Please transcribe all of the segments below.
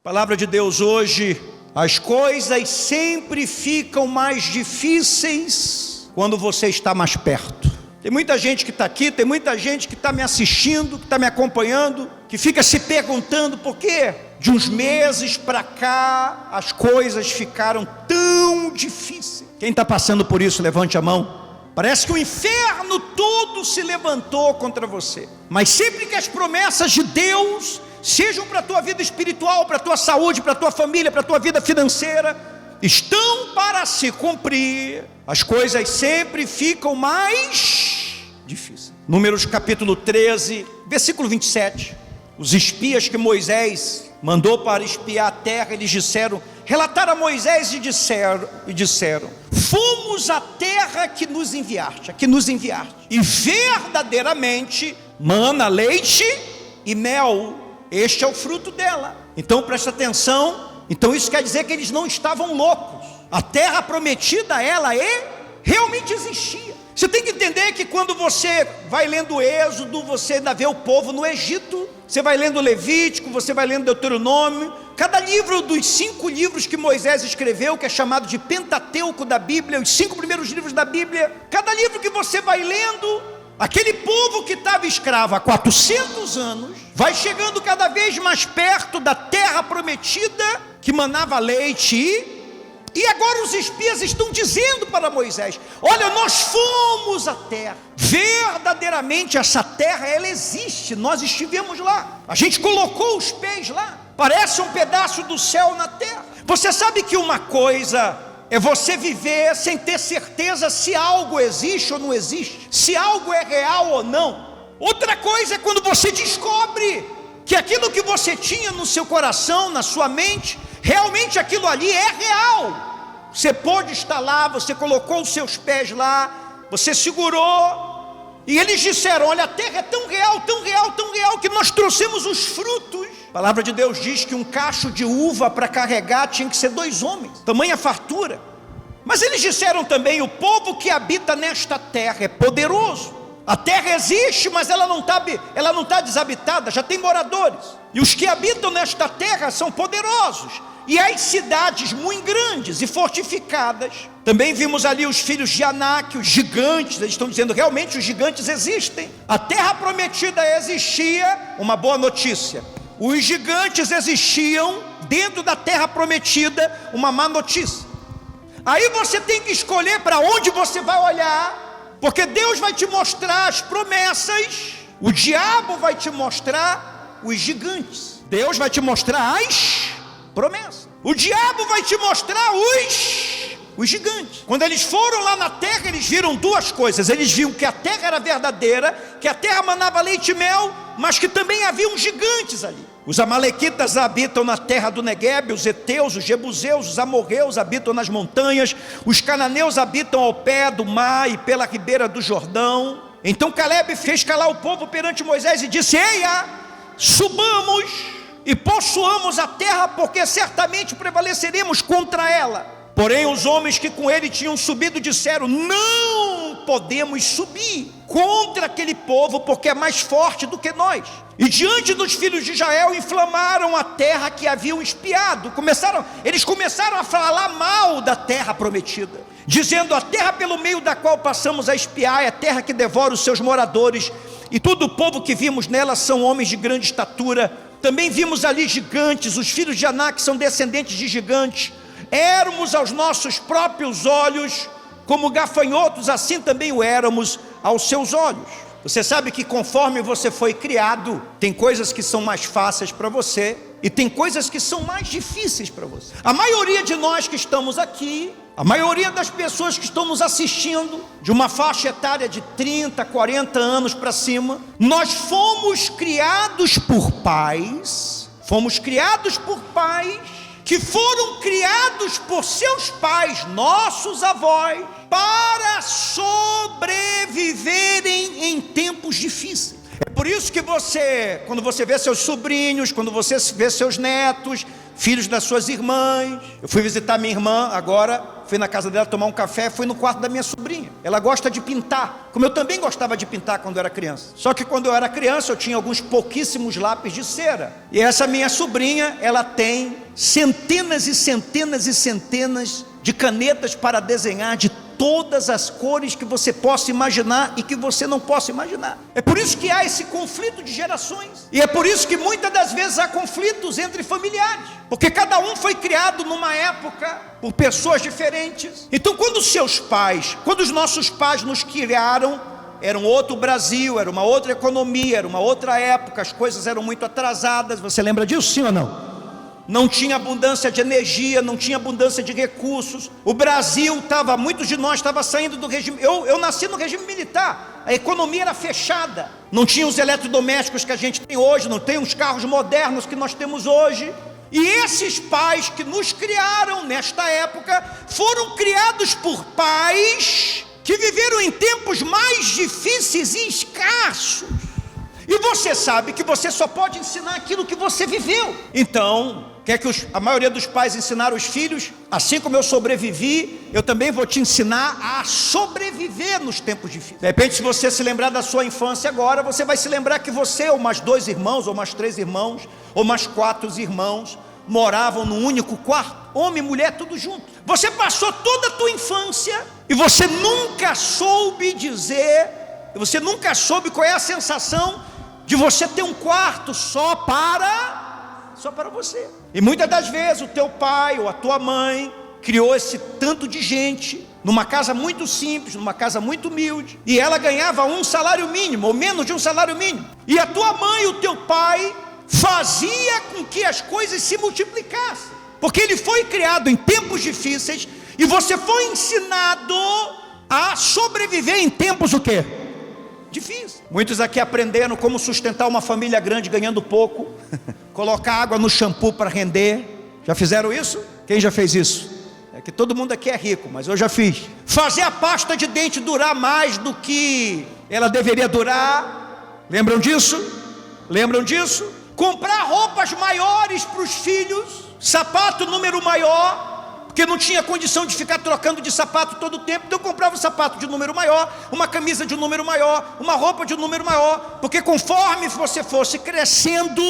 Palavra de Deus hoje: as coisas sempre ficam mais difíceis quando você está mais perto. Tem muita gente que está aqui, tem muita gente que está me assistindo, que está me acompanhando, que fica se perguntando por que de uns meses para cá as coisas ficaram tão difíceis. Quem está passando por isso, levante a mão. Parece que o inferno todo se levantou contra você. Mas sempre que as promessas de Deus, sejam para a tua vida espiritual, para a tua saúde, para a tua família, para a tua vida financeira, estão para se cumprir, as coisas sempre ficam mais difíceis. Números capítulo 13, versículo 27. Os espias que Moisés mandou para espiar a terra, eles relataram a Moisés e disseram: fomos à terra que nos enviaste, e verdadeiramente mana leite e mel, este é o fruto dela. Então presta atenção. Então isso quer dizer que eles não estavam loucos. A terra prometida, realmente existia. Você tem que entender que quando você vai lendo Êxodo, você ainda vê o povo no Egito. Você vai lendo Levítico, você vai lendo Deuteronômio. Cada livro dos 5 livros que Moisés escreveu, que é chamado de Pentateuco da Bíblia, os 5 primeiros livros da Bíblia, cada livro que você vai lendo, aquele povo que estava escravo há 400 anos, vai chegando cada vez mais perto da terra prometida, que manava leite. E agora os espias estão dizendo para Moisés: olha, nós fomos à terra, verdadeiramente essa terra, ela existe, nós estivemos lá, a gente colocou os pés lá, parece um pedaço do céu na terra. Você sabe que uma coisa é você viver sem ter certeza se algo existe ou não existe, se algo é real ou não. Outra coisa é quando você descobre que aquilo que você tinha no seu coração, na sua mente, realmente aquilo ali é real. Você pôde estar lá, você colocou os seus pés lá, você segurou, e eles disseram: olha, a terra é tão real, tão real, tão real, que nós trouxemos os frutos. A palavra de Deus diz que um cacho de uva para carregar tinha que ser 2 homens, tamanha fartura. Mas eles disseram também: o povo que habita nesta terra é poderoso. A terra existe, mas ela não está desabitada, já tem moradores. E os que habitam nesta terra são poderosos. E as cidades muito grandes e fortificadas. Também vimos ali os filhos de Anak, os gigantes. Eles estão dizendo: realmente os gigantes existem. A terra prometida existia. Uma boa notícia: os gigantes existiam dentro da terra prometida. Uma má notícia: aí você tem que escolher para onde você vai olhar, porque Deus vai te mostrar as promessas, o diabo vai te mostrar os gigantes. Deus vai te mostrar as promessas, o diabo vai te mostrar os gigantes. Quando eles foram lá na terra, eles viram 2 coisas. Eles viram que a terra era verdadeira, que a terra manava leite e mel, mas que também haviam gigantes ali. Os amalequitas habitam na terra do Neguebe, os heteus, os jebuseus, os amorreus habitam nas montanhas, os cananeus habitam ao pé do mar e pela ribeira do Jordão. Então Caleb fez calar o povo perante Moisés e disse: eia, subamos e possuamos a terra, porque certamente prevaleceremos contra ela. Porém os homens que com ele tinham subido disseram: não podemos subir contra aquele povo, porque é mais forte do que nós. E diante dos filhos de Israel inflamaram a terra que haviam espiado. Eles começaram a falar mal da terra prometida, dizendo: a terra pelo meio da qual passamos a espiar é a terra que devora os seus moradores, e todo o povo que vimos nela são homens de grande estatura. Também vimos ali gigantes, os filhos de Anak são descendentes de gigantes. Éramos aos nossos próprios olhos como gafanhotos, assim também o éramos aos seus olhos. Você sabe que conforme você foi criado, tem coisas que são mais fáceis para você e tem coisas que são mais difíceis para você. A maioria de nós que estamos aqui, a maioria das pessoas que estão nos assistindo, de uma faixa etária de 30, 40 anos para cima, nós fomos criados por pais que foram criados por seus pais, nossos avós, para sobreviverem em tempos difíceis. É por isso que você, quando você vê seus sobrinhos, quando você vê seus netos, filhos das suas irmãs. Eu fui visitar minha irmã agora, fui na casa dela tomar um café, fui no quarto da minha sobrinha. Ela gosta de pintar, como eu também gostava de pintar quando eu era criança. Só que quando eu era criança eu tinha alguns pouquíssimos lápis de cera. E essa minha sobrinha, ela tem centenas e centenas e centenas de canetas para desenhar de todas as cores que você possa imaginar e que você não possa imaginar. É por isso que há esse conflito de gerações. E é por isso que muitas das vezes há conflitos entre familiares. Porque cada um foi criado numa época por pessoas diferentes. Então quando os nossos pais nos criaram, era um outro Brasil, era uma outra economia, era uma outra época, as coisas eram muito atrasadas. Você lembra disso, sim ou não? Não tinha abundância de energia, não tinha abundância de recursos. O Brasil estava, muitos de nós estavam saindo do regime. Eu nasci no regime militar, a economia era fechada. Não tinha os eletrodomésticos que a gente tem hoje, não tem os carros modernos que nós temos hoje. E esses pais que nos criaram nesta época, foram criados por pais que viveram em tempos mais difíceis e escassos. E você sabe que você só pode ensinar aquilo que você viveu. Então, quer que a maioria dos pais ensinaram os filhos, assim como eu sobrevivi, eu também vou te ensinar a sobreviver nos tempos difíceis. De repente, se você se lembrar da sua infância agora, você vai se lembrar que você, ou mais 2 irmãos, ou mais 3 irmãos, ou mais 4 irmãos, moravam num único quarto, homem e mulher, tudo junto. Você passou toda a tua infância, e você nunca soube qual é a sensação de você ter um quarto só para você. E muitas das vezes o teu pai ou a tua mãe criou esse tanto de gente numa casa muito simples, numa casa muito humilde, e ela ganhava um salário mínimo, ou menos de um salário mínimo. E a tua mãe e o teu pai fazia com que as coisas se multiplicassem, porque ele foi criado em tempos difíceis, e você foi ensinado a sobreviver em tempos o quê? Difícil. Muitos aqui aprenderam como sustentar uma família grande ganhando pouco, colocar água no shampoo para render. Já fizeram isso? Quem já fez isso? É que todo mundo aqui é rico, mas eu já fiz. Fazer a pasta de dente durar mais do que ela deveria durar. Lembram disso? Lembram disso? Comprar roupas maiores para os filhos, sapato número maior, porque não tinha condição de ficar trocando de sapato todo o tempo. Então eu comprava um sapato de número maior, uma camisa de número maior, uma roupa de número maior, porque conforme você fosse crescendo,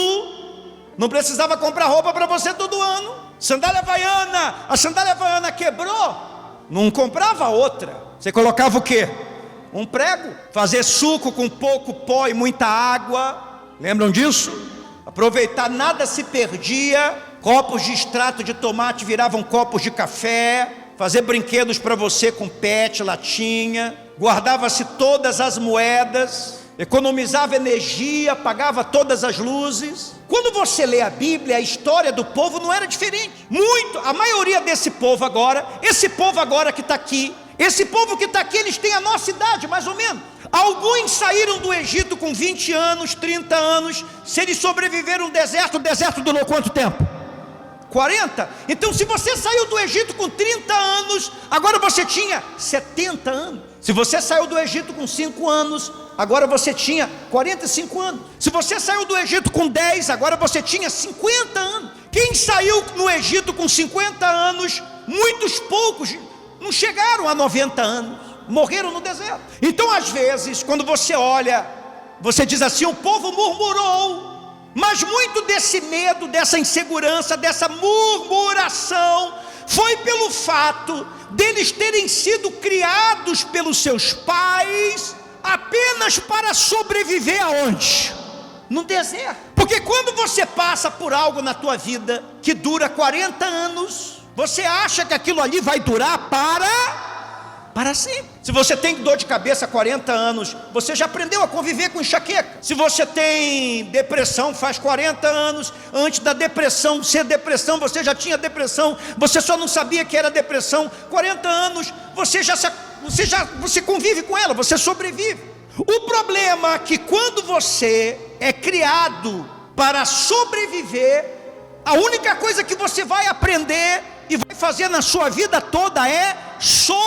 não precisava comprar roupa para você todo ano. Sandália havaiana, a sandália havaiana quebrou, não comprava outra. Você colocava o quê? Um prego. Fazer suco com pouco pó e muita água. Lembram disso? Aproveitar, nada se perdia. Copos de extrato de tomate viravam copos de café. Fazer brinquedos para você com pet, latinha. Guardava-se todas as moedas. Economizava energia, apagava todas as luzes. Quando você lê a Bíblia, a história do povo não era diferente. A maioria desse povo agora, esse povo agora que está aqui, esse povo que está aqui, eles têm a nossa idade, mais ou menos. Alguns saíram do Egito com 20 anos, 30 anos. Se eles sobreviveram no deserto, o deserto durou quanto tempo? 40? Então se você saiu do Egito com 30 anos, agora você tinha 70 anos. Se você saiu do Egito com 5 anos, agora você tinha 45 anos. Se você saiu do Egito com 10, agora você tinha 50 anos. Quem saiu no Egito com 50 anos, muitos poucos não chegaram a 90 anos, morreram no deserto. Então às vezes, quando você olha, você diz assim: o povo murmurou. Mas muito desse medo, dessa insegurança, dessa murmuração, foi pelo fato deles terem sido criados pelos seus pais apenas para sobreviver aonde? No deserto. Porque quando você passa por algo na tua vida que dura 40 anos, você acha que aquilo ali vai durar para sempre. Se você tem dor de cabeça há 40 anos, você já aprendeu a conviver com enxaqueca. Se você tem depressão faz 40 anos, antes da depressão ser depressão, você já tinha depressão, você só não sabia que era depressão. 40 anos, você convive com ela, você sobrevive. O problema é que quando você é criado para sobreviver, a única coisa que você vai aprender e vai fazer na sua vida toda é sobreviver.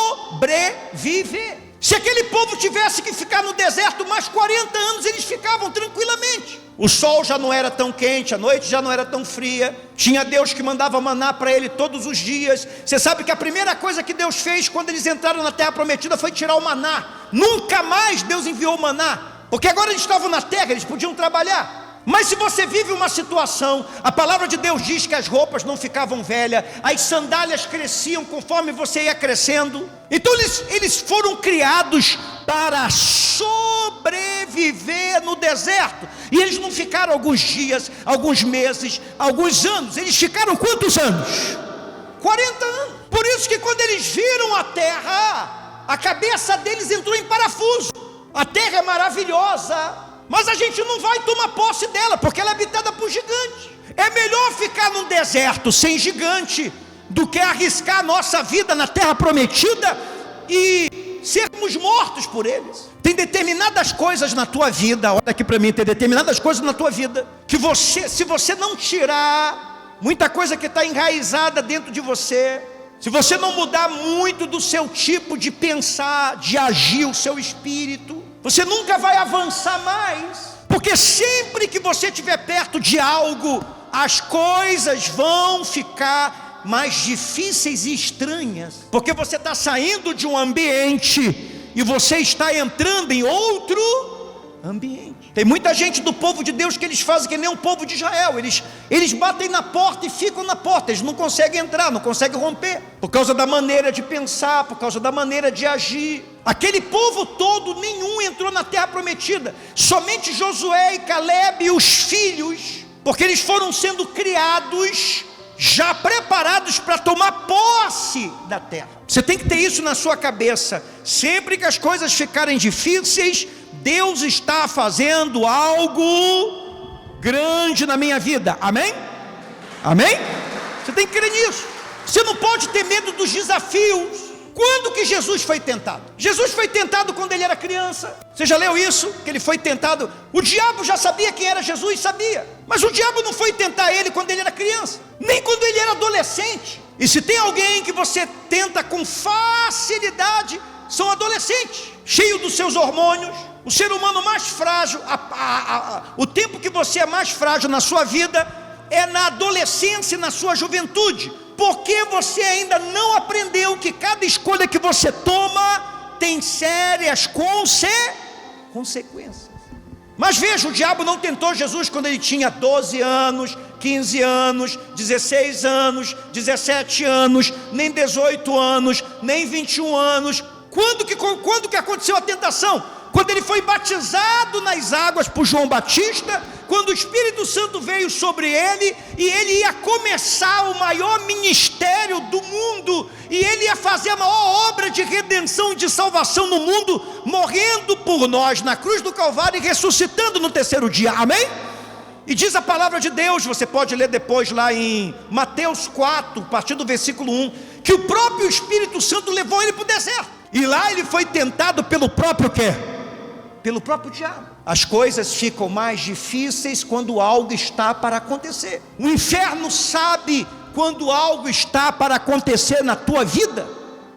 Se aquele povo tivesse que ficar no deserto mais 40 anos, eles ficavam tranquilamente. O sol já não era tão quente, a noite já não era tão fria. Tinha Deus que mandava maná para ele todos os dias. Você sabe que a primeira coisa que Deus fez quando eles entraram na terra prometida foi tirar o maná. Nunca mais Deus enviou o maná, porque agora eles estavam na terra, eles podiam trabalhar. Mas se você vive uma situação, a palavra de Deus diz que as roupas não ficavam velhas, as sandálias cresciam conforme você ia crescendo. Então eles foram criados para sobreviver no deserto. E eles não ficaram alguns dias, alguns meses, alguns anos. Eles ficaram quantos anos? 40 anos. Por isso que quando eles viram a terra, a cabeça deles entrou em parafuso. A terra é maravilhosa, mas a gente não vai tomar posse dela, porque ela é habitada por gigantes. É melhor ficar num deserto sem gigante do que arriscar a nossa vida na terra prometida e sermos mortos por eles. Tem determinadas coisas na tua vida, olha aqui para mim, tem determinadas coisas na tua vida que você, se você não tirar muita coisa que está enraizada dentro de você, se você não mudar muito do seu tipo de pensar, de agir, o seu espírito, você nunca vai avançar mais, porque sempre que você estiver perto de algo, as coisas vão ficar mais difíceis e estranhas, porque você está saindo de um ambiente e você está entrando em outro ambiente. Tem muita gente do povo de Deus que eles fazem que nem o povo de Israel, eles batem na porta e ficam na porta, eles não conseguem entrar, não conseguem romper, por causa da maneira de pensar, por causa da maneira de agir. Aquele povo todo, nenhum entrou na terra prometida, somente Josué e Calebe e os filhos, porque eles foram sendo criados, já preparados para tomar posse da terra. Você tem que ter isso na sua cabeça, sempre que as coisas ficarem difíceis, Deus está fazendo algo grande na minha vida, amém? Amém? Você tem que crer nisso. Você não pode ter medo dos desafios. Quando que Jesus foi tentado? Jesus foi tentado quando ele era criança. Você já leu isso? Que ele foi tentado. O diabo já sabia quem era Jesus, sabia. Mas o diabo não foi tentar ele quando ele era criança, nem quando ele era adolescente. E se tem alguém que você tenta com facilidade, são adolescentes, cheios dos seus hormônios. O ser humano mais frágil, o tempo que você é mais frágil na sua vida é na adolescência e na sua juventude, porque você ainda não aprendeu que cada escolha que você toma tem sérias consequências. Mas veja, o diabo não tentou Jesus quando ele tinha 12 anos, 15 anos, 16 anos, 17 anos, nem 18 anos, nem 21 anos. Quando que aconteceu a tentação? Quando ele foi batizado nas águas por João Batista, quando o Espírito Santo veio sobre ele, e ele ia começar o maior ministério do mundo, e ele ia fazer a maior obra de redenção e de salvação no mundo, morrendo por nós na cruz do Calvário e ressuscitando no terceiro dia, amém? E diz a palavra de Deus, você pode ler depois lá em Mateus 4, a partir do versículo 1, que o próprio Espírito Santo levou ele para o deserto, e lá ele foi tentado pelo próprio quê? Pelo próprio diabo. As coisas ficam mais difíceis quando algo está para acontecer. O inferno sabe quando algo está para acontecer na tua vida.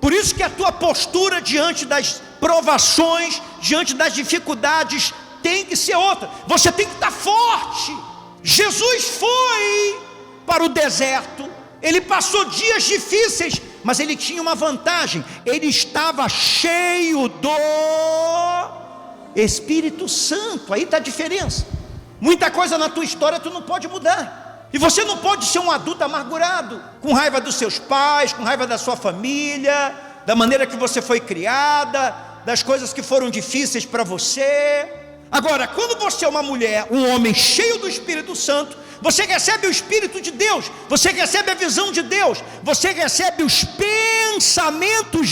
Por isso que a tua postura diante das provações, diante das dificuldades, tem que ser outra. Você tem que estar forte. Jesus foi para o deserto, ele passou dias difíceis, mas ele tinha uma vantagem, ele estava cheio do Espírito Santo. Aí está a diferença. Muita coisa na tua história tu não pode mudar, e você não pode ser um adulto amargurado, com raiva dos seus pais, com raiva da sua família, da maneira que você foi criada, das coisas que foram difíceis para você. Agora, quando você é uma mulher, um homem cheio do Espírito Santo, você recebe o Espírito de Deus, você recebe a visão de Deus, você recebe os pensamentos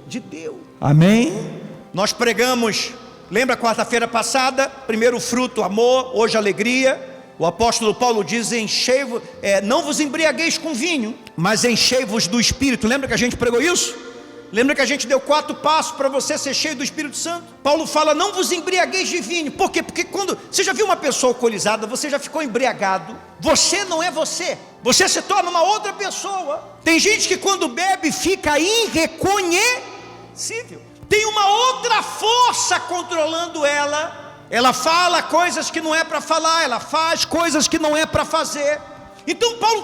de Deus, amém? Nós pregamos, lembra quarta-feira passada, primeiro fruto, amor, hoje alegria. O apóstolo Paulo diz, não vos embriagueis com vinho, mas enchei-vos do Espírito. Lembra que a gente pregou isso? Lembra que a gente deu 4 passos para você ser cheio do Espírito Santo? Paulo fala, não vos embriagueis de vinho. Por quê? Porque quando você já viu uma pessoa alcoolizada, você já ficou embriagado, você não é você, você se torna uma outra pessoa. Tem gente que quando bebe fica irreconhecível. tem uma outra força controlando ela. Ela fala coisas que não é para falar, ela faz coisas que não é para fazer. Então Paulo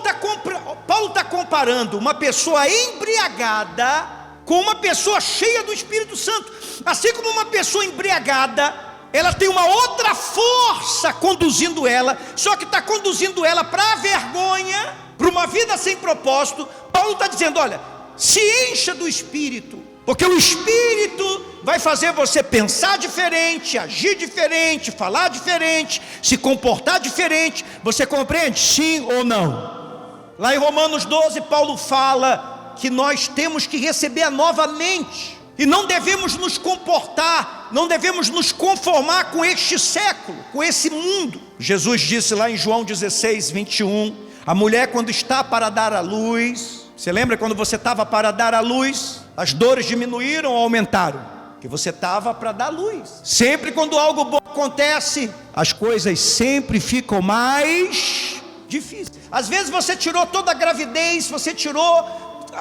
está comparando uma pessoa embriagada com uma pessoa cheia do Espírito Santo. Assim como uma pessoa embriagada, ela tem uma outra força conduzindo ela, só que está conduzindo ela para a vergonha, para uma vida sem propósito. Paulo está dizendo, olha, se encha do Espírito, porque o Espírito vai fazer você pensar diferente, agir diferente, falar diferente, se comportar diferente. Você compreende? Sim ou não? Lá em Romanos 12, Paulo fala que nós temos que receber a nova mente, e não devemos nos comportar, não devemos nos conformar com este século, com esse mundo. Jesus disse lá em João 16, 21, a mulher quando está para dar à luz, você lembra quando você estava para dar à luz, as dores diminuíram ou aumentaram? Porque você estava para dar luz. Sempre quando algo bom acontece, as coisas sempre ficam mais difíceis. Às vezes você tirou toda a gravidez,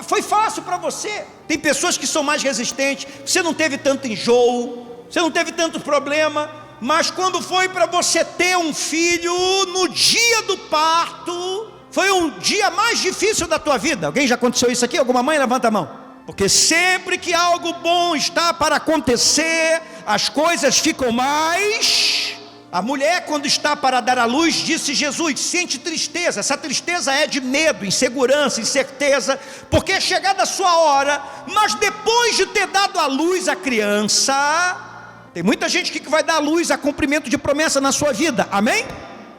foi fácil para você. Tem pessoas que são mais resistentes, você não teve tanto enjoo, você não teve tanto problema, mas quando foi para você ter um filho, no dia do parto, foi um dia mais difícil da tua vida. Alguém já aconteceu isso aqui? Alguma mãe? Levanta a mão. Porque sempre que algo bom está para acontecer, as coisas ficam mais... A mulher, quando está para dar à luz, disse Jesus, sente tristeza. Essa tristeza é de medo, insegurança, incerteza, porque é chegada a sua hora. Mas depois de ter dado à luz a criança, tem muita gente que vai dar à luz a cumprimento de promessa na sua vida, amém?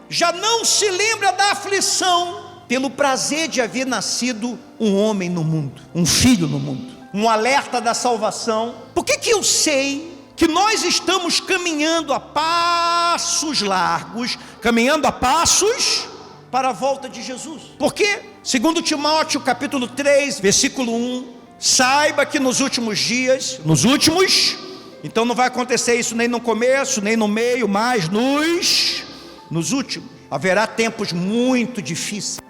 Já não se lembra da aflição pelo prazer de haver nascido um homem no mundo, um filho no mundo, um alerta da salvação. Por que eu sei que nós estamos caminhando a passos largos, caminhando a passos para a volta de Jesus? Porque, segundo Timóteo capítulo 3, versículo 1, saiba que nos últimos dias, então não vai acontecer isso nem no começo, nem no meio, mas nos últimos, haverá tempos muito difíceis.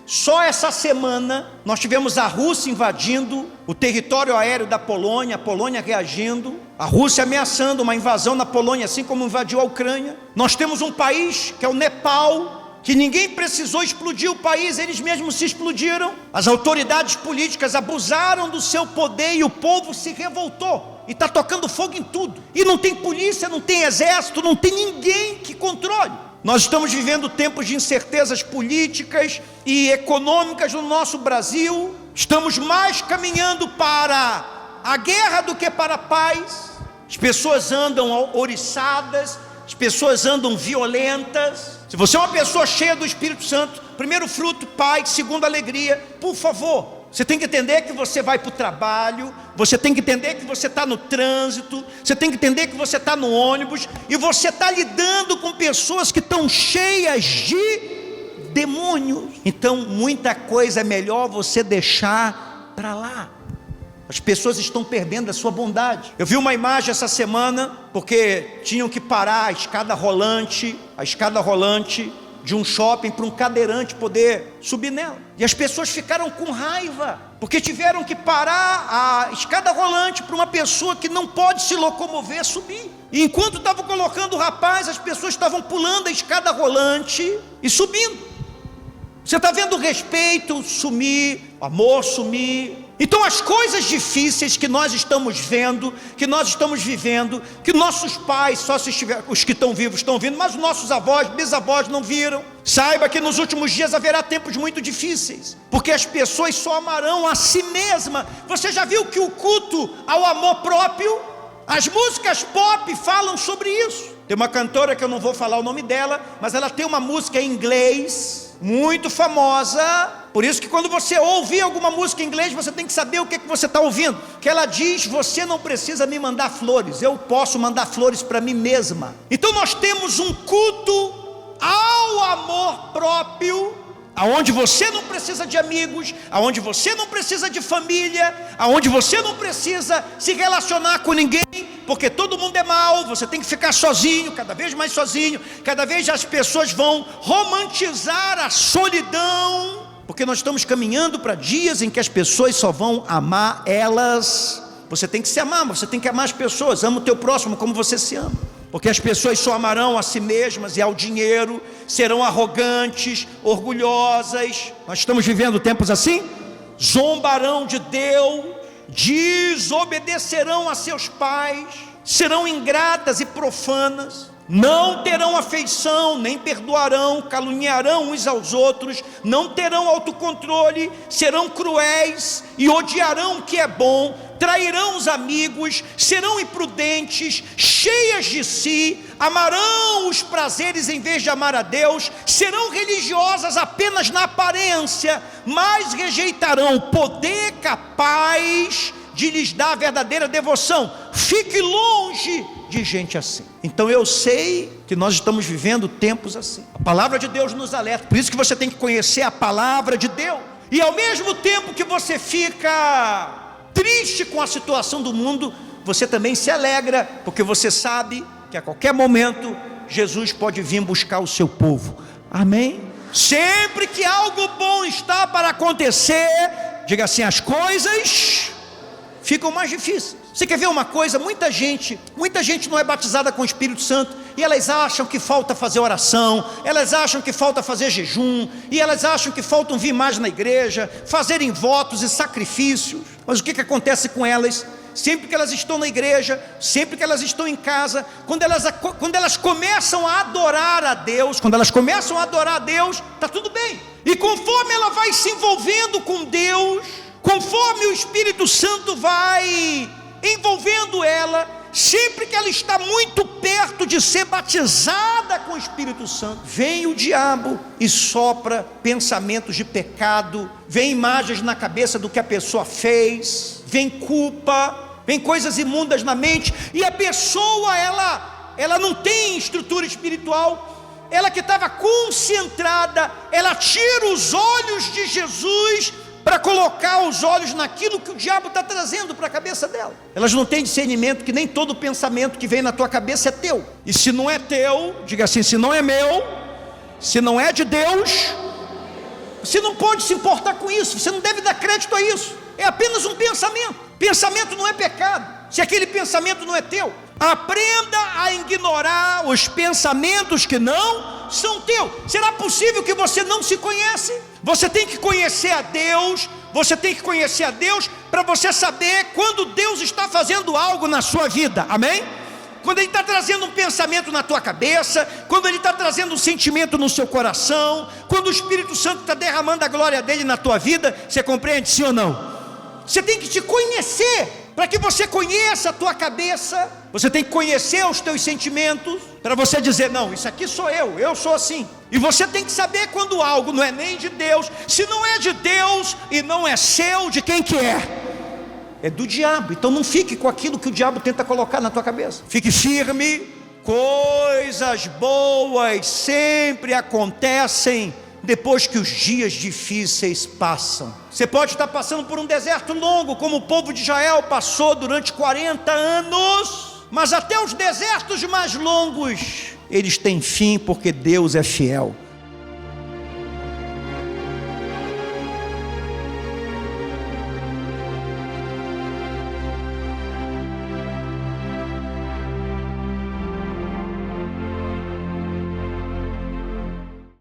Só essa semana nós tivemos a Rússia invadindo o território aéreo da Polônia, a Polônia reagindo, a Rússia ameaçando uma invasão na Polônia, assim como invadiu a Ucrânia. Nós temos um país que é o Nepal, que ninguém precisou explodir o país, eles mesmos se explodiram. As autoridades políticas abusaram do seu poder e o povo se revoltou e está tocando fogo em tudo. E não tem polícia, não tem exército, não tem ninguém que controle. Nós estamos vivendo tempos de incertezas políticas e econômicas no nosso Brasil. Estamos mais caminhando para a guerra do que para a paz. As pessoas andam ouriçadas, as pessoas andam violentas. Se você é uma pessoa cheia do Espírito Santo, primeiro fruto, paz, segundo, alegria. Por favor, você tem que entender que você vai para o trabalho, você tem que entender que você está no trânsito, você tem que entender que você está no ônibus, e você está lidando com pessoas que estão cheias de demônios. Então muita coisa é melhor você deixar para lá. As pessoas estão perdendo a sua bondade. Eu vi uma imagem essa semana, porque tinham que parar a escada rolante de um shopping para um cadeirante poder subir nela. E as pessoas ficaram com raiva, porque tiveram que parar a escada rolante para uma pessoa que não pode se locomover subir. E enquanto estavam colocando o rapaz, as pessoas estavam pulando a escada rolante e subindo. Você está vendo o respeito sumir, o amor sumir. Então as coisas difíceis que nós estamos vendo, que nós estamos vivendo, que nossos pais, só se estiver, os que estão vivos estão vindo, mas os nossos avós, bisavós não viram. Saiba que nos últimos dias haverá tempos muito difíceis, porque as pessoas só amarão a si mesma. Você já viu que o culto ao amor próprio, as músicas pop falam sobre isso. Tem uma cantora que eu não vou falar o nome dela, mas ela tem uma música em inglês muito famosa. Por isso que quando você ouvir alguma música em inglês, você tem que saber o que você está ouvindo. Que ela diz, você não precisa me mandar flores, eu posso mandar flores para mim mesma. Então nós temos um culto ao amor próprio, aonde você não precisa de amigos, aonde você não precisa de família, aonde você não precisa se relacionar com ninguém, porque todo mundo é mau, você tem que ficar sozinho, cada vez mais sozinho. Cada vez as pessoas vão romantizar a solidão, Porque nós estamos caminhando para dias em que as pessoas só vão amar elas. Você tem que se amar, mas você tem que amar as pessoas. Ama o teu próximo como você se ama. Porque as pessoas só amarão a si mesmas e ao dinheiro, serão arrogantes, orgulhosas. Nós estamos vivendo tempos assim? Zombarão de Deus, desobedecerão a seus pais, serão ingratas e profanas, não terão afeição, nem perdoarão, caluniarão uns aos outros, não terão autocontrole, serão cruéis e odiarão o que é bom, trairão os amigos, serão imprudentes, cheias de si, amarão os prazeres em vez de amar a Deus, serão religiosas apenas na aparência, mas rejeitarão o poder capaz de lhes dar a verdadeira devoção. Fique longe de gente assim. Então eu sei que nós estamos vivendo tempos assim. A palavra de Deus nos alerta. Por isso que você tem que conhecer a palavra de Deus. E ao mesmo tempo que você fica triste com a situação do mundo, você também se alegra, porque você sabe que a qualquer momento Jesus pode vir buscar o seu povo. Amém? Sempre que algo bom está para acontecer, diga assim: as coisas ficam mais difíceis. Você quer ver uma coisa? Muita gente não é batizada com o Espírito Santo, e elas acham que falta fazer oração, elas acham que falta fazer jejum, e elas acham que faltam vir mais na igreja, fazerem votos e sacrifícios. Mas o que acontece com elas? Sempre que elas estão na igreja, sempre que elas estão em casa, quando elas começam a adorar a Deus, está tudo bem. E conforme ela vai se envolvendo com Deus, conforme o Espírito Santo vai envolvendo ela, sempre que ela está muito perto de ser batizada com o Espírito Santo, vem o diabo e sopra pensamentos de pecado, vem imagens na cabeça do que a pessoa fez, vem culpa, vem coisas imundas na mente, e a pessoa ela não tem estrutura espiritual. Ela que estava concentrada, ela tira os olhos de Jesus para colocar os olhos naquilo que o diabo está trazendo para a cabeça dela. Elas não têm discernimento que nem todo pensamento que vem na tua cabeça é teu. E se não é teu, diga assim: se não é meu, se não é de Deus, você não pode se importar com isso, você não deve dar crédito a isso. É apenas um pensamento. Pensamento não é pecado, se aquele pensamento não é teu. Aprenda a ignorar os pensamentos que não são teus. Será possível que você não se conhece? Você tem que conhecer a Deus, para você saber quando Deus está fazendo algo na sua vida, amém? Quando Ele está trazendo um pensamento na tua cabeça, quando Ele está trazendo um sentimento no seu coração, quando o Espírito Santo está derramando a glória dEle na tua vida, você compreende, sim ou não? Você tem que te conhecer. Para que você conheça a tua cabeça, você tem que conhecer os teus sentimentos, para você dizer: não, isso aqui sou eu sou assim. E você tem que saber quando algo não é nem de Deus. Se não é de Deus e não é seu, de quem que é? É do diabo. Então não fique com aquilo que o diabo tenta colocar na tua cabeça. Fique firme. Coisas boas sempre acontecem depois que os dias difíceis passam. Você pode estar passando por um deserto longo, como o povo de Israel passou durante 40 anos, mas até os desertos mais longos, eles têm fim, porque Deus é fiel.